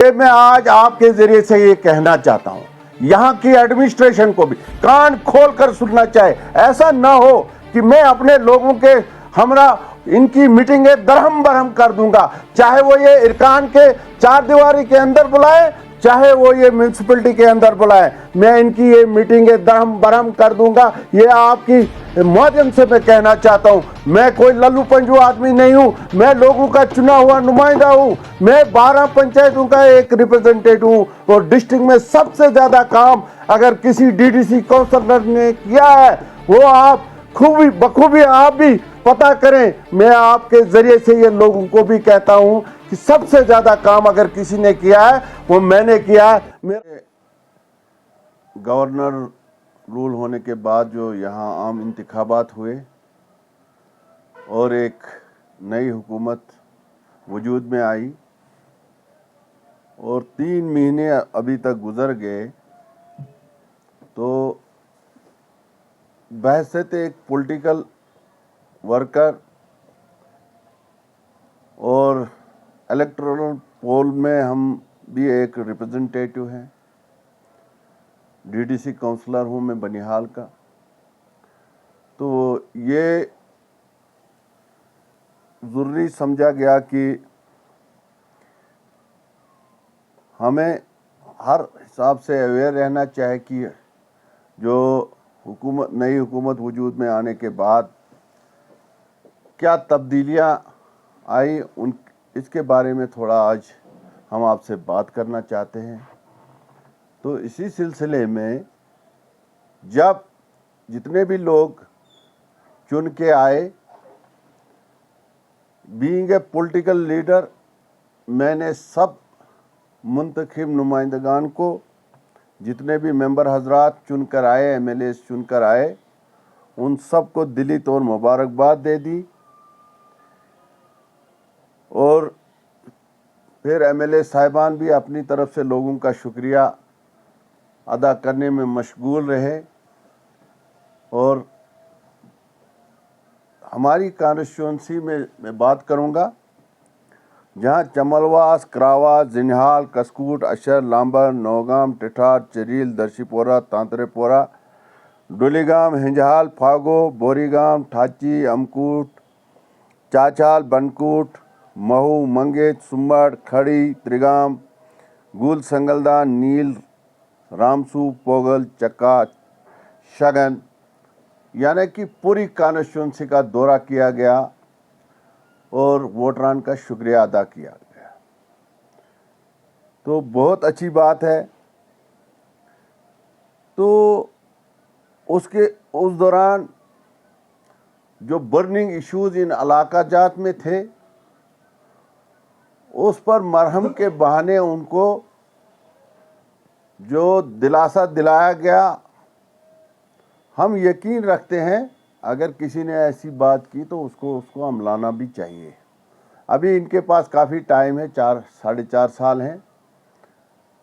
मैं आज आपके जरिए से ये कहना चाहता हूं, यहाँ की एडमिनिस्ट्रेशन को भी कान खोल कर सुनना चाहिए। ऐसा ना हो कि मैं अपने लोगों के हमरा इनकी मीटिंगें दरहम बरहम कर दूंगा, चाहे वो ये इरकान के चार दीवारी के अंदर बुलाए, चाहे वो ये म्यूनसिपलिटी के अंदर बुलाए। मैं इनकी ये मीटिंगें दरहम बरहम कर दूंगा। ये आपकी माध्यम से मैं कहना चाहता हूँ, मैं कोई लल्लू पंजू आदमी नहीं हूँ, मैं लोगों का चुना हुआ नुमाइंदा हूँ। मैं 12 पंचायतों का एक रिप्रेजेंटेटिव हूँ और डिस्ट्रिक्ट में सबसे ज्यादा काम अगर किसी डीडीसी काउंसलर ने किया है वो आप बखूबी आप भी पता करें। मैं आपके जरिए से ये लोगों को भी कहता हूं कि सबसे ज्यादा काम अगर किसी ने किया है वो मैंने किया है। मेरे गवर्नर रूल होने के बाद जो यहाँ आम इंतखाबात हुए और एक नई हुकूमत वजूद में आई और 3 महीने अभी तक गुजर गए, तो बहैसियत एक पॉलिटिकल वर्कर और इलेक्टोरल पोल में हम भी एक रिप्रेजेंटेटिव हैं। डीडीसी काउंसलर हूँ मैं बनिहाल का। तो ये ज़रूरी समझा गया कि हमें हर हिसाब से अवेयर रहना चाहिए कि जो नई हुकूमत वजूद में आने के बाद क्या तब्दीलियां आई इसके बारे में थोड़ा आज हम आपसे बात करना चाहते हैं। तो इसी सिलसिले में जब जितने भी लोग चुन के आए, बीइंग ए पॉलिटिकल लीडर, मैंने सब मुंतखब नुमाइंदगान को, जितने भी मेंबर हजरात चुनकर आए, एमएलए चुनकर आए, उन सब को दिली तौर मुबारकबाद दे दी। और फिर एमएलए साहिबान भी अपनी तरफ से लोगों का शुक्रिया अदा करने में मशगूल रहे। और हमारी कॉन्स्टिट्यूंसी में मैं बात करूंगा जहां चमलवास, क्रावा, जिनहाल, कसकूट, अशर, लांबर, नौगाम, टिठार, चरील, दर्शीपोरा, तांतरेपोरा, डुलीगाम, हिंजहाल, फागो, बोरीगाम, ठाची, अमकूट, चाचाल, बनकूट, महू, मंगेच, सुम्बड़, खड़ी, त्रिगाम, गुल, संगलदा, नील, रामसू, पोगल, चक्का, शगन, यानी कि पूरी कॉन्स्टिट्यूंसी का दौरा किया गया और वोटरान का शुक्रिया अदा किया गया। तो बहुत अच्छी बात है। तो उस दौरान जो बर्निंग इश्यूज इन इलाका जात में थे, उस पर मरहम के बहाने उनको जो दिलासा दिलाया गया, हम यकीन रखते हैं अगर किसी ने ऐसी बात की तो उसको अमलाना भी चाहिए। अभी इनके पास काफ़ी टाइम है, 4-4.5 साल हैं।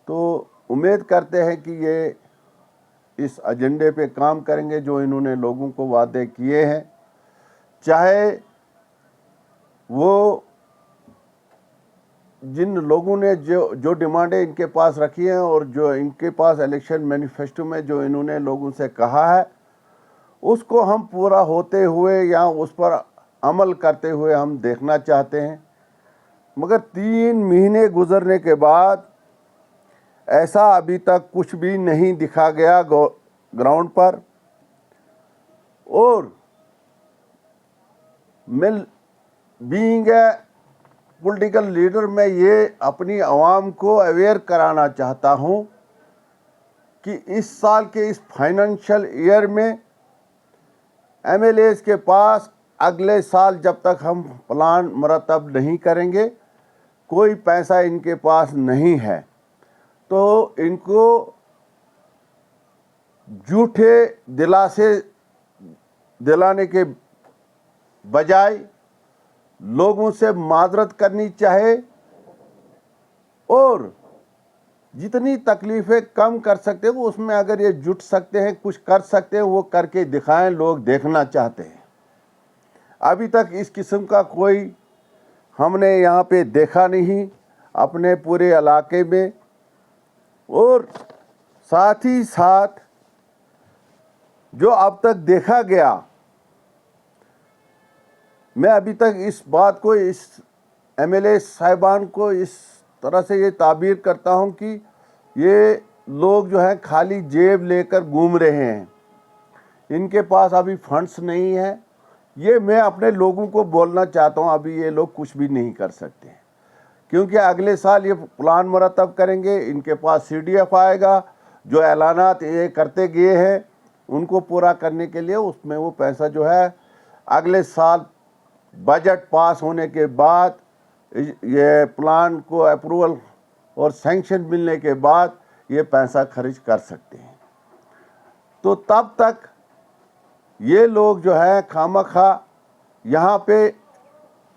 तो उम्मीद करते हैं कि ये इस एजेंडे पे काम करेंगे जो इन्होंने लोगों को वादे किए हैं, चाहे वो जिन लोगों ने जो डिमांडें इनके पास रखी हैं और जो इनके पास इलेक्शन मैनिफेस्टो में जो इन्होंने लोगों से कहा है, उसको हम पूरा होते हुए या उस पर अमल करते हुए हम देखना चाहते हैं। मगर 3 महीने गुजरने के बाद ऐसा अभी तक कुछ भी नहीं दिखा गया ग्राउंड पर। और मैं बीइंग ए पॉलिटिकल लीडर, मैं ये अपनी आवाम को अवेयर कराना चाहता हूँ कि इस साल के इस फाइनेंशियल ईयर में एमएलएज के पास अगले साल जब तक हम प्लान मुरतब नहीं करेंगे, कोई पैसा इनके पास नहीं है। तो इनको झूठे दिलासे दिलाने के बजाय लोगों से माजरत करनी चाहिए और जितनी तकलीफ़ें कम कर सकते हैं वो उसमें अगर ये जुट सकते हैं, कुछ कर सकते हैं, वो करके दिखाएं। लोग देखना चाहते हैं। अभी तक इस किस्म का कोई हमने यहाँ पे देखा नहीं। अपने पूरे इलाके में, और साथ ही साथ जो अब तक देखा गया, मैं अभी तक इस बात को, इस एमएलए साहिबान को इस तरह से ये ताबीर करता हूँ कि ये लोग जो हैं खाली जेब लेकर घूम रहे हैं, इनके पास अभी फंड्स नहीं है। ये मैं अपने लोगों को बोलना चाहता हूँ, अभी ये लोग कुछ भी नहीं कर सकते, क्योंकि अगले साल ये प्लान मुरतब करेंगे, इनके पास CDF आएगा, जो ऐलानात ये करते गए हैं उनको पूरा करने के लिए उसमें वो पैसा जो है अगले साल बजट पास होने के बाद, ये प्लान को अप्रूवल और सैंक्शन मिलने के बाद ये पैसा खर्च कर सकते हैं। तो तब तक ये लोग जो है खामखा यहाँ पे,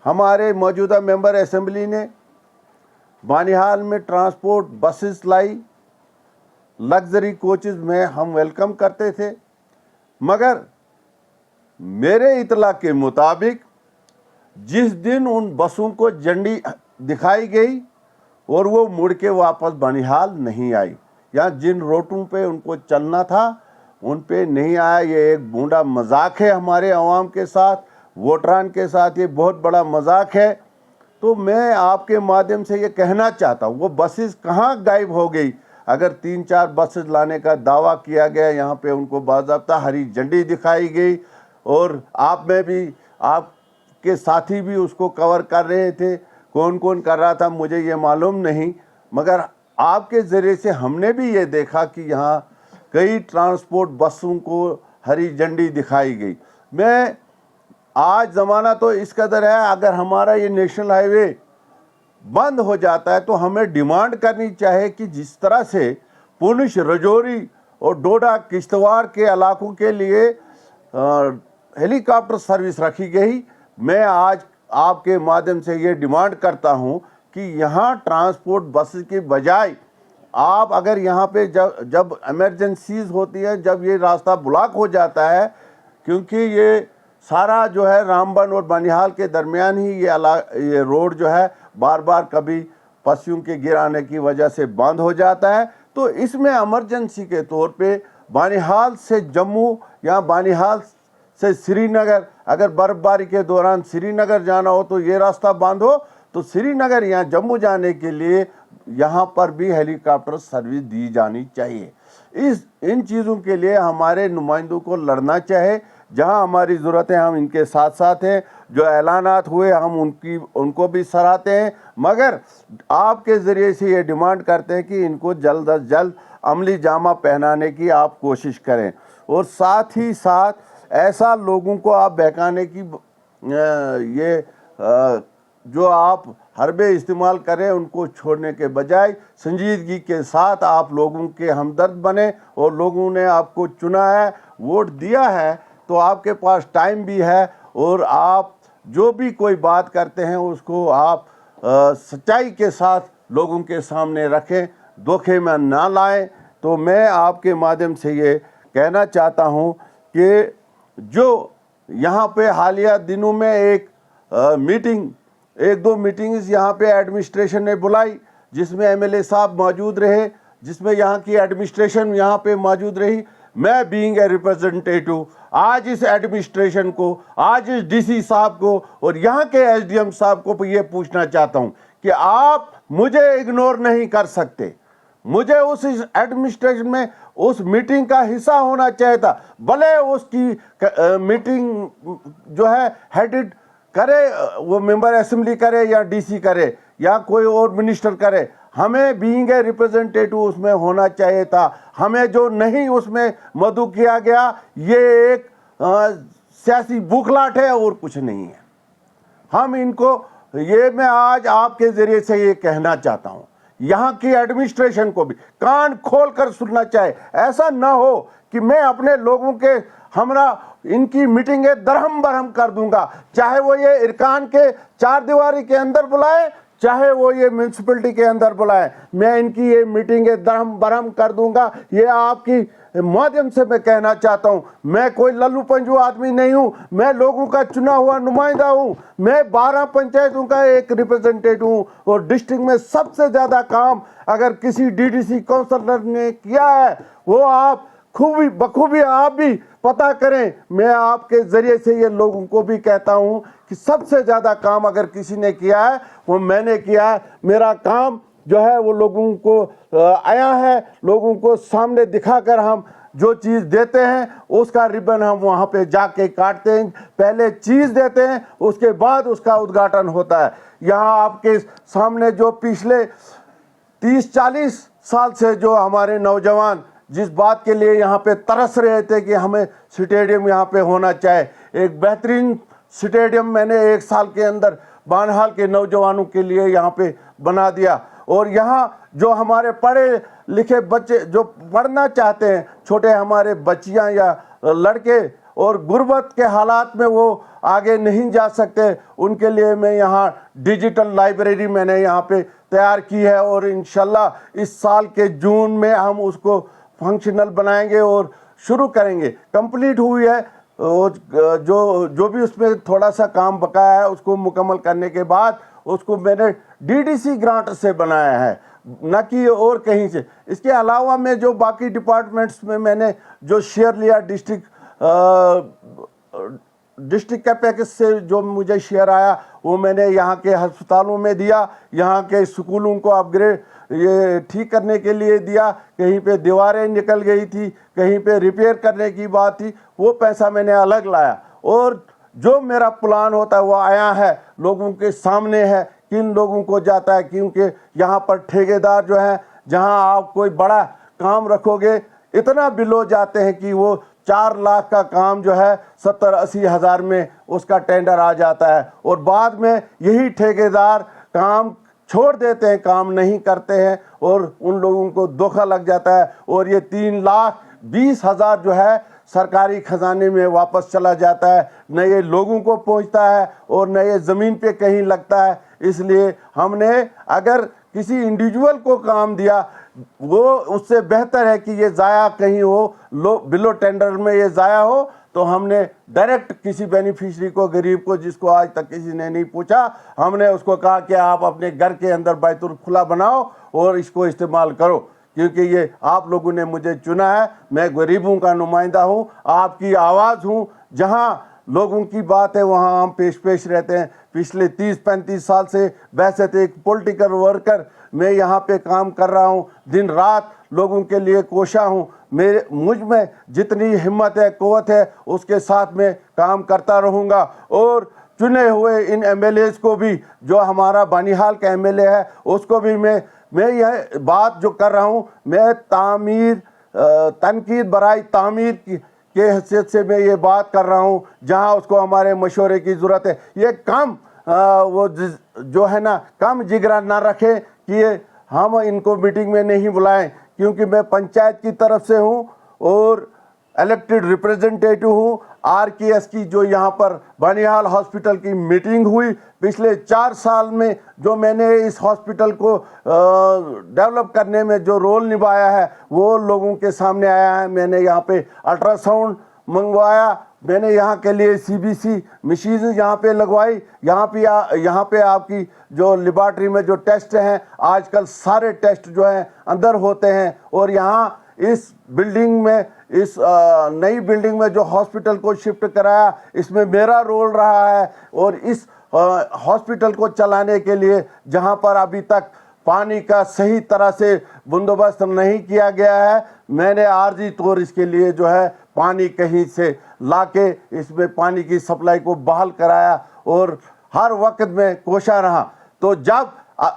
हमारे मौजूदा मेंबर असेंबली ने बानिहाल में ट्रांसपोर्ट बसेस लाई, लग्जरी कोचेस में हम वेलकम करते थे, मगर मेरे इतला के मुताबिक जिस दिन उन बसों को झंडी दिखाई गई और वो मुड़ के वापस बानिहाल नहीं आई, या जिन रूटों पे उनको चलना था उन पे नहीं आया। ये एक बूढ़ा मजाक है हमारे अवाम के साथ, वोटरान के साथ, ये बहुत बड़ा मजाक है। तो मैं आपके माध्यम से ये कहना चाहता हूँ, वो बसेस कहाँ गायब हो गई? अगर 3-4 बसेस लाने का दावा किया गया, यहाँ पे उनको बाज़ाब्ता हरी झंडी दिखाई गई, और आप में भी, आपके साथी भी उसको कवर कर रहे थे। कौन कौन कर रहा था मुझे ये मालूम नहीं, मगर आपके ज़रिए से हमने भी ये देखा कि यहाँ कई ट्रांसपोर्ट बसों को हरी झंडी दिखाई गई। मैं आज ज़माना तो इस कदर है, अगर हमारा ये नेशनल हाईवे बंद हो जाता है तो हमें डिमांड करनी चाहिए कि जिस तरह से पुंछ, राजौरी और डोडा किश्तवाड़ के इलाकों के लिए हेलीकॉप्टर सर्विस रखी गई, मैं आज आपके माध्यम से ये डिमांड करता हूँ कि यहाँ ट्रांसपोर्ट बसेस की बजाय आप अगर यहाँ पे जब इमरजेंसीज होती है, जब ये रास्ता ब्लॉक हो जाता है, क्योंकि ये सारा जो है रामबन और बानिहाल के दरमियान ही ये रोड जो है बार बार कभी पशुओं के गिराने की वजह से बंद हो जाता है, तो इसमें इमरजेंसी के तौर पे बानिहाल से जम्मू या बानिहाल से श्रीनगर, अगर बर्फबारी के दौरान श्रीनगर जाना हो तो ये रास्ता बंद हो, तो श्रीनगर या जम्मू जाने के लिए यहाँ पर भी हेलीकॉप्टर सर्विस दी जानी चाहिए। इन चीज़ों के लिए हमारे नुमाइंदों को लड़ना चाहिए। जहाँ हमारी ज़रूरत है हम इनके साथ साथ हैं, जो ऐलानात हुए हम उनको भी सराहते हैं, मगर आपके ज़रिए से ये डिमांड करते हैं कि इनको जल्द अज जल्द अमली जामा पहनाने की आप कोशिश करें, और साथ ही साथ ऐसा लोगों को आप बहकाने की जो आप हरबे इस्तेमाल करें, उनको छोड़ने के बजाय संजीदगी के साथ आप लोगों के हमदर्द बने, और लोगों ने आपको चुना है, वोट दिया है, तो आपके पास टाइम भी है, और आप जो भी कोई बात करते हैं उसको आप सच्चाई के साथ लोगों के सामने रखें, धोखे में ना लाएं। तो मैं आपके माध्यम से ये कहना चाहता हूँ कि जो यहाँ पे हालिया दिनों में एक दो मीटिंग्स यहाँ पे एडमिनिस्ट्रेशन ने बुलाई, जिसमें एमएलए साहब मौजूद रहे, जिसमें यहाँ की एडमिनिस्ट्रेशन यहाँ पे मौजूद रही। मैं बीइंग ए रिप्रेजेंटेटिव आज इस एडमिनिस्ट्रेशन को, आज इस डीसी साहब को और यहाँ के एसडीएम साहब को ये पूछना चाहता हूँ कि आप मुझे इग्नोर नहीं कर सकते। मुझे उस एडमिनिस्ट्रेशन में उस मीटिंग का हिस्सा होना चाहिए था, भले उसकी मीटिंग जो है हेडेड करे वो मेंबर असेंबली करे या डीसी करे या कोई और मिनिस्टर करे, हमें बीइंग ए रिप्रेजेंटेटिव उसमें होना चाहिए था। हमें जो नहीं उसमें मदऊ किया गया, ये एक सियासी बौखलाहट है और कुछ नहीं है। हम इनको, ये मैं आज आपके ज़रिए से ये कहना चाहता हूँ, यहाँ की एडमिनिस्ट्रेशन को भी कान खोल कर सुनना चाहिए। ऐसा ना हो कि मैं अपने लोगों के इनकी मीटिंगें दरहम बरहम कर दूंगा, चाहे वो ये इरकान के 4 दीवारी के अंदर बुलाए, चाहे वो ये म्यूनसिपलिटी के अंदर बुलाएं, मैं इनकी ये मीटिंगें दरहम बरहम कर दूंगा। ये आपकी माध्यम से मैं कहना चाहता हूं, मैं कोई लल्लू पंजू आदमी नहीं हूं, मैं लोगों का चुना हुआ नुमाइंदा हूं। मैं 12 पंचायतों का एक रिप्रेजेंटेटिव हूं और डिस्ट्रिक्ट में सबसे ज्यादा काम अगर किसी डीडीसी काउंसलर ने किया है वो आप बखूबी आप भी पता करें। मैं आपके जरिए से ये लोगों को भी कहता हूं कि सबसे ज्यादा काम अगर किसी ने किया है वो मैंने किया है। मेरा काम जो है वो लोगों को आया है, लोगों को सामने दिखाकर हम जो चीज़ देते हैं उसका रिबन हम वहाँ पे जाके काटते हैं। पहले चीज़ देते हैं, उसके बाद उसका उद्घाटन होता है। यहाँ आपके सामने जो पिछले 30-40 साल से जो हमारे नौजवान जिस बात के लिए यहाँ पे तरस रहे थे कि हमें स्टेडियम यहाँ पे होना चाहिए, एक बेहतरीन स्टेडियम मैंने 1 साल के अंदर बानहाल के नौजवानों के लिए यहाँ पे बना दिया। और यहाँ जो हमारे पढ़े लिखे बच्चे जो पढ़ना चाहते हैं, छोटे हमारे बच्चियाँ या लड़के और गुर्बत के हालात में वो आगे नहीं जा सकते, उनके लिए मैं यहाँ डिजिटल लाइब्रेरी मैंने यहाँ पे तैयार की है और इंशाल्लाह इस साल के जून में हम उसको फंक्शनल बनाएंगे और शुरू करेंगे। कंप्लीट हुई है और जो भी उसमें थोड़ा सा काम बकाया है उसको मुकम्मल करने के बाद उसको मैंने डीडीसी ग्रांट से बनाया है, न कि और कहीं से। इसके अलावा मैं जो बाकी डिपार्टमेंट्स में मैंने जो शेयर लिया डिस्ट्रिक्ट के पैकेज से जो मुझे शेयर आया वो मैंने यहाँ के अस्पतालों में दिया, यहाँ के स्कूलों को अपग्रेड ये ठीक करने के लिए दिया, कहीं पे दीवारें निकल गई थी, कहीं पे रिपेयर करने की बात थी, वो पैसा मैंने अलग लाया। और जो मेरा प्लान होता है वो आया है, लोगों के सामने है, किन लोगों को जाता है, क्योंकि यहाँ पर ठेकेदार जो है जहाँ आप कोई बड़ा काम रखोगे इतना बिल हो जाते हैं कि वो 4 लाख का काम जो है 70-80 हज़ार में उसका टेंडर आ जाता है और बाद में यही ठेकेदार काम छोड़ देते हैं, काम नहीं करते हैं और उन लोगों को धोखा लग जाता है और ये 3,20,000 जो है सरकारी खजाने में वापस चला जाता है, न ये लोगों को पहुंचता है और न ये ज़मीन पे कहीं लगता है। इसलिए हमने अगर किसी इंडिविजुअल को काम दिया वो उससे बेहतर है कि ये ज़ाया कहीं हो, बिलो टेंडर में ये ज़ाया हो, तो हमने डायरेक्ट किसी बेनिफिशरी को, गरीब को, जिसको आज तक किसी ने नहीं पूछा, हमने उसको कहा कि आप अपने घर के अंदर बैतुल खुला बनाओ और इसको इस्तेमाल करो, क्योंकि ये आप लोगों ने मुझे चुना है। मैं गरीबों का नुमाइंदा हूँ, आपकी आवाज़ हूँ। जहाँ लोगों की बात है वहाँ हम पेश रहते हैं। पिछले 30-35 साल से वैसे तो एक पॉलिटिकल वर्कर मैं यहाँ पे काम कर रहा हूँ, दिन रात लोगों के लिए कोशा हूँ। मुझ में जितनी हिम्मत है, क़ुव्वत है, उसके साथ में काम करता रहूँगा। और चुने हुए इन एमएलएज को भी, जो हमारा बानिहाल का एमएलए है उसको भी मैं यह बात जो कर रहा हूँ, मैं तनकीद बराई तामीर के हैसियत से मैं ये बात कर रहा हूँ। जहाँ उसको हमारे मशवरे की ज़रूरत है, ये कम वो जो है ना कम जिगरा ना रखें कि ये हम इनको मीटिंग में नहीं बुलाएं, क्योंकि मैं पंचायत की तरफ से हूँ और इलेक्टेड रिप्रेजेंटेटिव हूँ। आरकेएस की जो यहाँ पर बानिहाल हॉस्पिटल की मीटिंग हुई, पिछले 4 साल में जो मैंने इस हॉस्पिटल को डेवलप करने में जो रोल निभाया है वो लोगों के सामने आया है। मैंने यहाँ पे अल्ट्रासाउंड मंगवाया, मैंने यहाँ के लिए सीबीसी मशीन यहाँ पे लगवाई। यहाँ पे आपकी जो लेबॉर्ट्री में जो टेस्ट हैं, आजकल सारे टेस्ट जो हैं अंदर होते हैं। और यहाँ इस बिल्डिंग में, इस नई बिल्डिंग में जो हॉस्पिटल को शिफ्ट कराया, इसमें मेरा रोल रहा है। और इस हॉस्पिटल को चलाने के लिए जहाँ पर अभी तक पानी का सही तरह से बंदोबस्त नहीं किया गया है, मैंने आर्जी तौर इसके लिए जो है पानी कहीं से लाके इसमें पानी की सप्लाई को बहाल कराया और हर वक्त में कोशा रहा। तो जब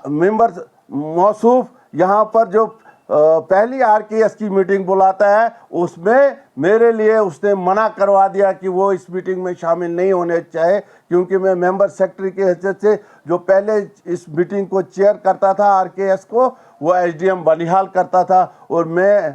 मेंबर्स मौसूफ यहाँ पर जो पहली आरकेएस की मीटिंग बुलाता है, उसमें मेरे लिए उसने मना करवा दिया कि वो इस मीटिंग में शामिल नहीं होने चाहिए, क्योंकि मैं मेंबर सेक्रेटरी की हैसियत से जो पहले इस मीटिंग को चेयर करता था आरकेएस को, वो एसडीएम बानिहाल करता था और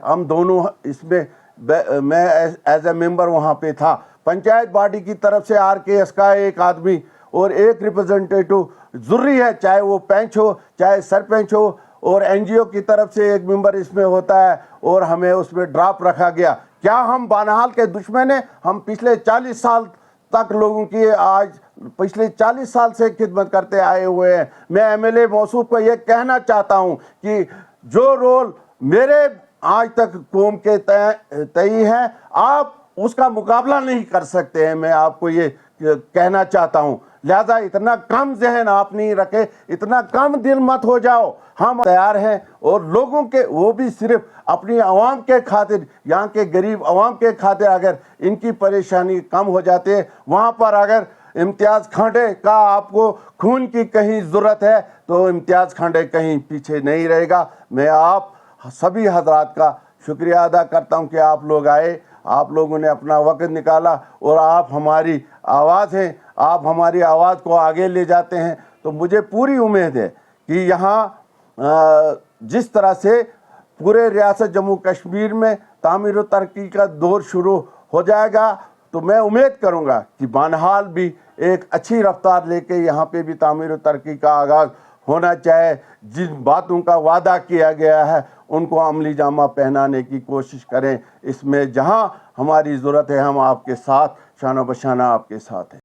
हम दोनों इसमें मैं एज ए मेंबर वहाँ पे था। पंचायत बॉडी की तरफ से आरकेएस का एक आदमी اور ایک ریپرزنٹیٹو ضروری ہے, چاہے وہ پنچ ہو چاہے سرپنچ ہو, اور این جی او کی طرف سے ایک ممبر اس میں ہوتا ہے, اور ہمیں اس میں ڈراپ رکھا گیا. کیا ہم بانہال کے دشمن ہیں؟ ہم پچھلے 40 سال تک لوگوں کی آج پچھلے 40 سال سے خدمت کرتے آئے ہوئے ہیں. میں ایم ایل اے موصوف کو یہ کہنا چاہتا ہوں کہ جو رول میرے آج تک قوم کے تئیں ہے, آپ اس کا مقابلہ نہیں کر سکتے ہیں. میں آپ کو یہ کہنا چاہتا ہوں, لہذا اتنا کم ذہن آپ نہیں رکھے, اتنا کم دل مت ہو جاؤ. ہم تیار ہیں, اور لوگوں کے, وہ بھی صرف اپنی عوام کے خاطر, یہاں کے غریب عوام کے خاطر, اگر ان کی پریشانی کم ہو جاتے ہیں, وہاں پر اگر امتیاز کھانڈے کا آپ کو خون کی کہیں ضرورت ہے تو امتیاز کھانڈے کہیں پیچھے نہیں رہے گا. میں آپ سبھی حضرات کا شکریہ ادا کرتا ہوں کہ آپ لوگ آئے, آپ لوگوں نے اپنا وقت نکالا, اور آپ ہماری آواز ہیں, آپ ہماری آواز کو آگے لے جاتے ہیں. تو مجھے پوری امید ہے کہ یہاں جس طرح سے پورے ریاست جموں کشمیر میں تعمیر و ترقی کا دور شروع ہو جائے گا, تو میں امید کروں گا کہ بانہال بھی ایک اچھی رفتار لے کے یہاں پہ بھی تعمیر و ترقی کا آغاز ہونا چاہے. جن باتوں کا وعدہ کیا گیا ہے ان کو عملی جامہ پہنانے کی کوشش کریں. اس میں جہاں ہماری ضرورت ہے ہم آپ کے ساتھ شانہ بشانہ آپ کے ساتھ ہیں.